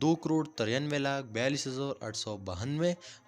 2,93,42,892